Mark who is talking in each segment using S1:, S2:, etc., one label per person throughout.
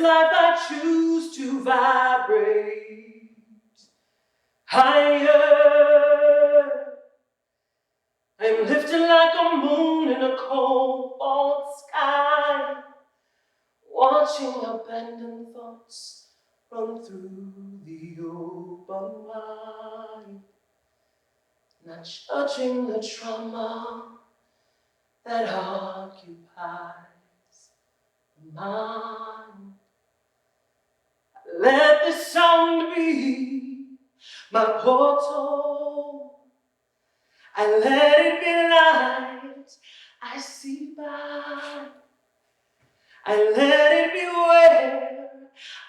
S1: life I choose to vibrate higher. I'm lifted like a moon in a cold, bald sky, watching abandoned thoughts run through the open wide, not judging the trauma that occupies the mind. Let the sound be my portal. I let it be light I see by. I let it be where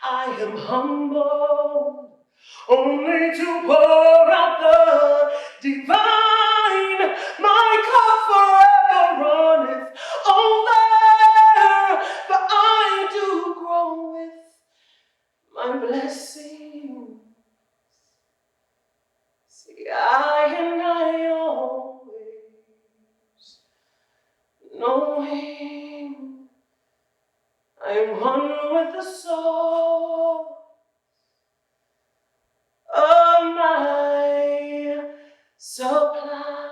S1: I am humble, only to pour out the divine. My cup forever runneth over, for I do grow with my blessings. See, I always knowing I'm one with the soul of my supply.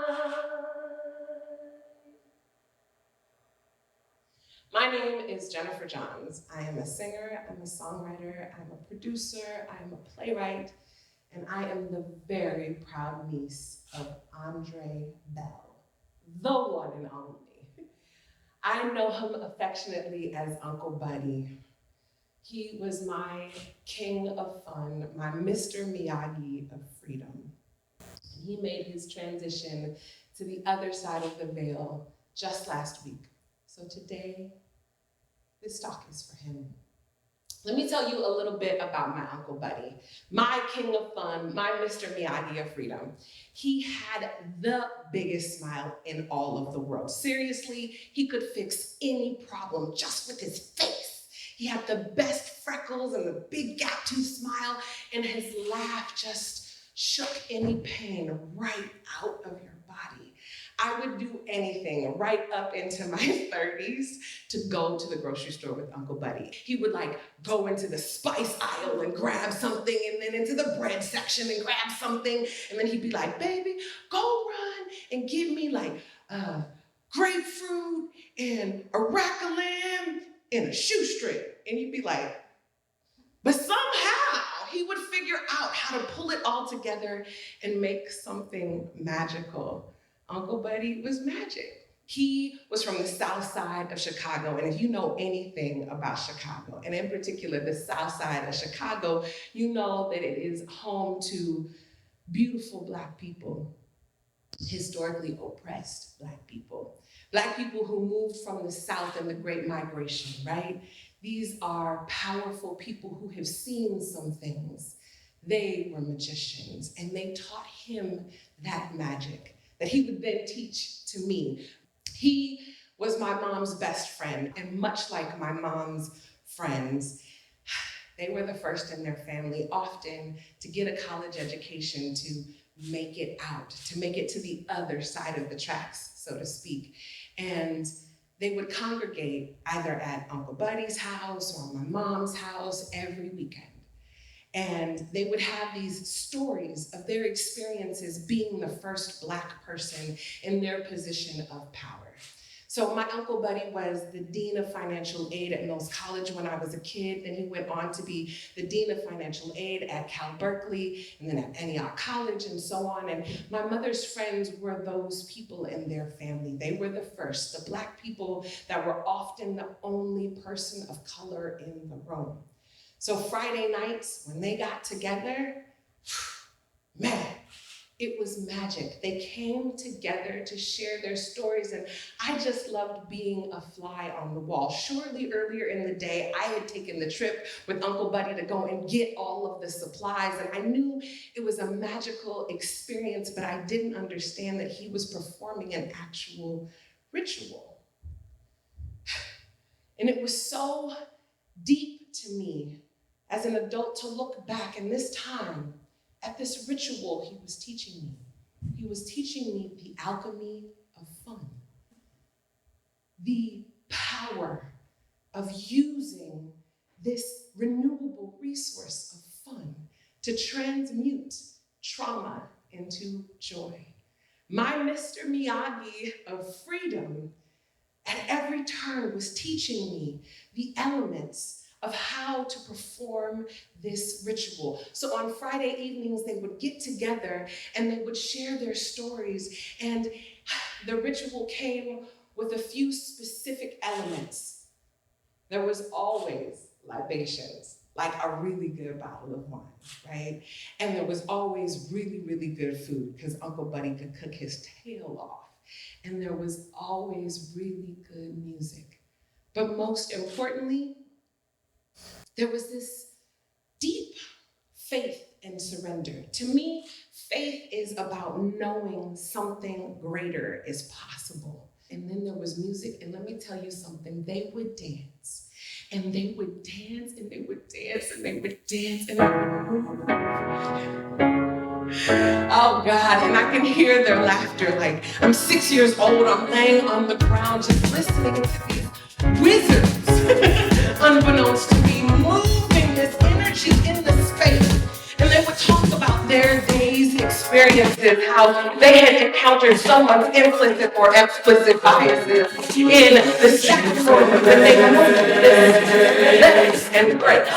S2: My name is Jennifer Johns. I am a singer, I'm a songwriter, I'm a producer, I'm a playwright, and I am the very proud niece of Andre Bell, the one and only. I know him affectionately as Uncle Buddy. He was my king of fun, my Mr. Miyagi of freedom. He made his transition to the other side of the veil just last week. So today, this talk is for him. Let me tell you a little bit about my Uncle Buddy, my king of fun, my Mr. Miyagi of freedom. He had the biggest smile in all of the world. Seriously, he could fix any problem just with his face. He had the best freckles and the big gap tooth smile, and his laugh just shook any pain right out of your body. I would do anything right up into my 30s to go to the grocery store with Uncle Buddy. He would go into the spice aisle and grab something, and then into the bread section and grab something, and then he'd be like, baby, go run and give me grapefruit and a rack of lamb and a shoestring. And you'd be like, but somehow he would figure out how to pull it all together and make something magical. Uncle Buddy was magic. He was from the south side of Chicago, and if you know anything about Chicago, and in particular the south side of Chicago, you know that it is home to beautiful Black people, historically oppressed Black people who moved from the South in the Great Migration, right? These are powerful people who have seen some things. They were magicians, and they taught him that magic that he would then teach to me. He was my mom's best friend, and much like my mom's friends, they were the first in their family often to get a college education, to make it out, to make it to the other side of the tracks, so to speak. And they would congregate either at Uncle Buddy's house or my mom's house every weekend. And they would have these stories of their experiences being the first Black person in their position of power. So my Uncle Buddy was the Dean of Financial Aid at Mills College when I was a kid. Then he went on to be the Dean of Financial Aid at Cal Berkeley, and then at Antioch College, and so on. And my mother's friends were those people in their family. They were the first, the Black people that were often the only person of color in the room. So Friday nights, when they got together, man, it was magic. They came together to share their stories, and I just loved being a fly on the wall. Surely earlier in the day, I had taken the trip with Uncle Buddy to go and get all of the supplies, and I knew it was a magical experience, but I didn't understand that he was performing an actual ritual. And it was so deep to me as an adult to look back in this time at this ritual he was teaching me. He was teaching me the alchemy of fun, the power of using this renewable resource of fun to transmute trauma into joy. My Mr. Miyagi of freedom at every turn was teaching me the elements of how to perform this ritual. So on Friday evenings, they would get together and they would share their stories, and the ritual came with a few specific elements. There was always libations, like a really good bottle of wine, right? And there was always really, really good food, because Uncle Buddy could cook his tail off. And there was always really good music. But most importantly, there was this deep faith and surrender. To me, faith is about knowing something greater is possible. And then there was music, and let me tell you something, they would dance. And they would dance, and they would dance, and they would dance, and they would... Oh God, and I can hear their laughter. Like, I'm 6 years old, I'm laying on the ground just listening to these wizards, unbeknownst to me, moving this energy in the space. And they would talk about their day's experiences, how they had encountered someone's implicit or explicit biases in the sex form, and they moved this and grace.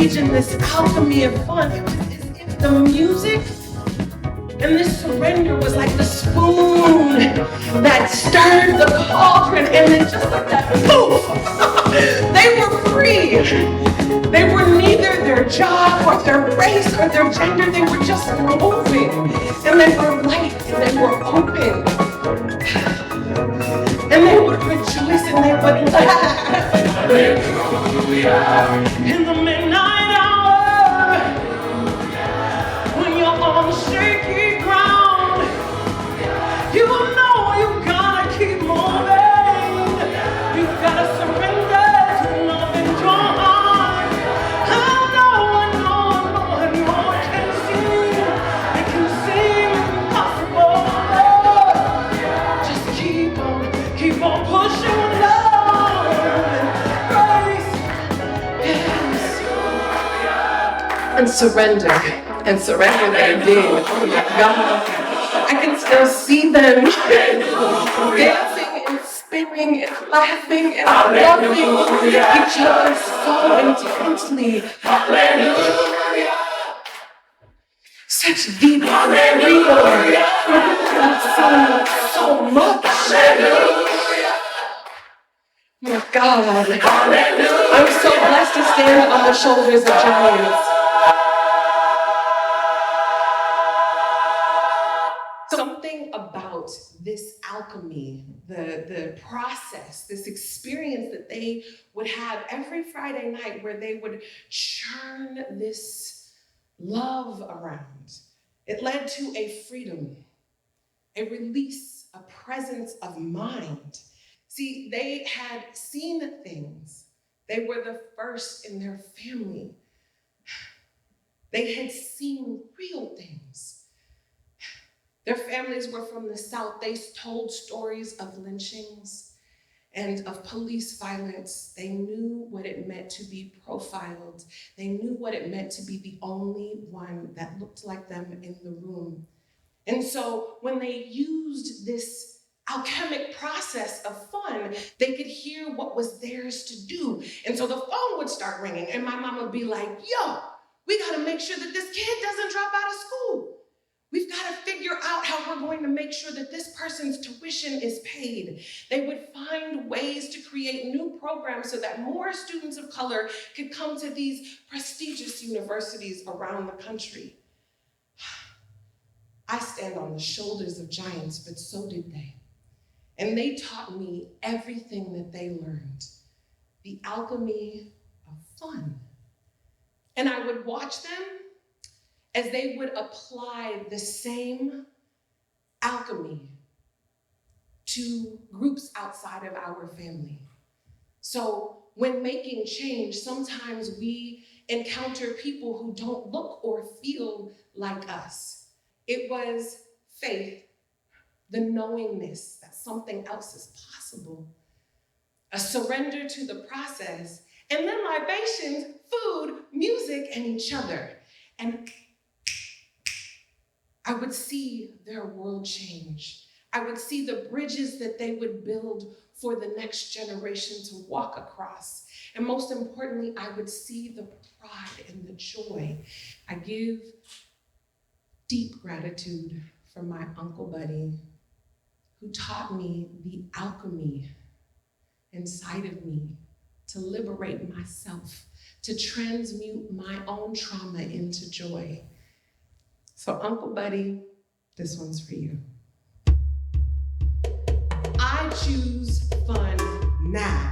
S2: In this alchemy of fun, it was as if the music and this surrender was like the spoon that stirred the cauldron, and then just like that, poof, they were free. They were neither their job or their race or their gender, they were just moving, and they were light, and they were open, and they would rejoice, and they would laugh. In the midnight hour, when and surrender they did. Oh my God. I can still see them dancing and spinning and laughing and loving each other so intensely. Such deep freedom. So much. Oh my God. I'm so blessed to stand on the shoulders of giants. Something about this alchemy, the process, this experience that they would have every Friday night where they would churn this love around. It led to a freedom, a release, a presence of mind. See, they had seen things. They were the first in their family. They had seen real things. Their families were from the South. They told stories of lynchings and of police violence. They knew what it meant to be profiled. They knew what it meant to be the only one that looked like them in the room. And so when they used this alchemic process of fun, they could hear what was theirs to do. And so the phone would start ringing and my mom would be like, yo, we gotta make sure that this kid doesn't drop out of school. We've got to figure out how we're going to make sure that this person's tuition is paid. They would find ways to create new programs so that more students of color could come to these prestigious universities around the country. I stand on the shoulders of giants, but so did they. And they taught me everything that they learned, the alchemy of fun. And I would watch them as they would apply the same alchemy to groups outside of our family. So when making change, sometimes we encounter people who don't look or feel like us. It was faith, the knowingness that something else is possible, a surrender to the process, and then libations, food, music, and each other. And I would see their world change. I would see the bridges that they would build for the next generation to walk across. And most importantly, I would see the pride and the joy. I give deep gratitude for my Uncle Buddy, who taught me the alchemy inside of me to liberate myself, to transmute my own trauma into joy. So Uncle Buddy, this one's for you. I choose fun now.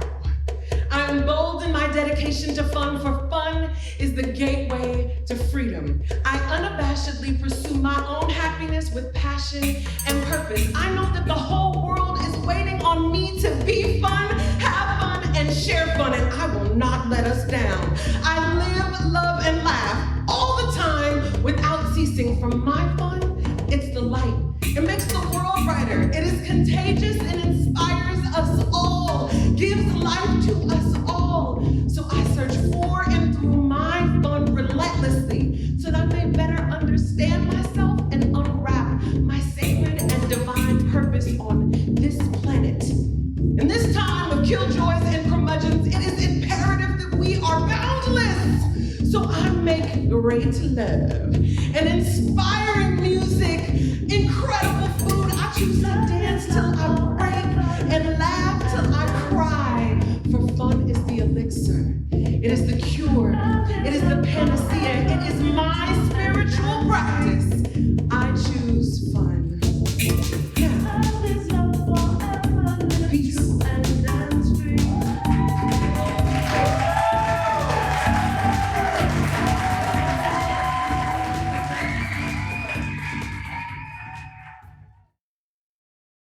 S2: I'm bold in my dedication to fun, for fun is the gateway to freedom. I unabashedly pursue my own happiness with passion and purpose. I know that the whole world is waiting on me to be fun, have fun, and share fun, and I will not let us down. I live, love, and laugh all the time without ceasing. From my fun, it's the light. It makes the world brighter. It is contagious and inspires us all, gives life to us all. So I search for and through my fun relentlessly so that I may better understand myself and unwrap my sacred and divine purpose on this planet. In this time of killjoys and curmudgeons, it is imperative that we are boundless. So I make great love and inspiring music, incredible food. I choose to dance till I break and laugh till I cry. For fun is the elixir. It is the cure. It is the panacea. It is my spiritual practice.